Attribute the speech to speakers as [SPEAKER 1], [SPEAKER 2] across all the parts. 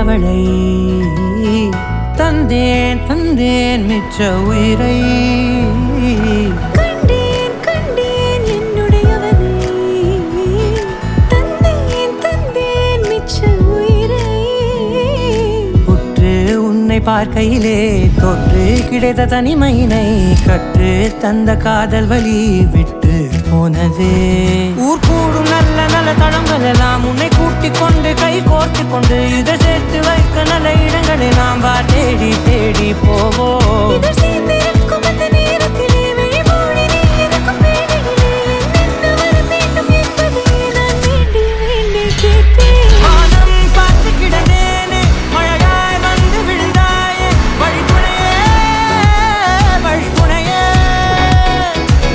[SPEAKER 1] அவளை தந்தேன் தந்தேன் மிச்ச உயிரை
[SPEAKER 2] கண்டேன் கண்டேன் என்னுடையவனை தந்தேன் தந்தேன் மிச்ச உயிரை
[SPEAKER 1] உற்று உன்னை பார்க்கையிலே தொற்று கிடைத்த தனிமையினை கற்று தந்த காதல் வழி விட்டு போனதே ஊர் கூடும் நல்ல நல்ல தளங்கள் எல்லாம் உன்னை கூட்டிக் கொண்டு கை கோர்த்து கொண்டு இதை சேர்த்து வைக்க நல்ல இடங்களை நாம் தேடி தேடி போவோம்
[SPEAKER 2] இதழ் சேர்ந்திருக்கும் அந்த நேரத்திலே விழிமூடி நீ இருக்கும் வேளையிலே என்னென்ன வர வேண்டும் என்பதை நான் வேண்டி வேண்டி கேட்பேன்
[SPEAKER 1] வானம் பார்த்து கிடந்தேனே மழையாய் வந்து விழுந்தாயே வழித்துணையே வழித்துணையே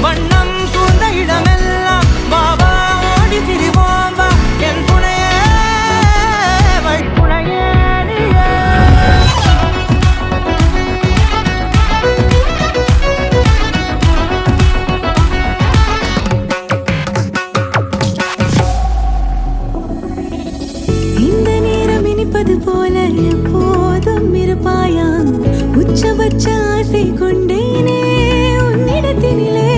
[SPEAKER 1] வண்ணம் சூழ்ந்த இடமெல்லாம் பாபா ஓடி திரிவோம் வா என் துணையே வழித்துணையே
[SPEAKER 2] இந்த நேரம் இனிப்பது போல எப்போதும் இருப்பாயா உச்சபட்ச ஆசை கொண்டேனே உன்னிடத்தினிலே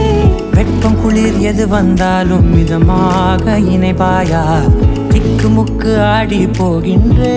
[SPEAKER 1] வெப்பம் குளிர் எது வந்தாலும் மிதமாக இணைப்பாயா திக்கு முக்கு ஆடி போகின்றே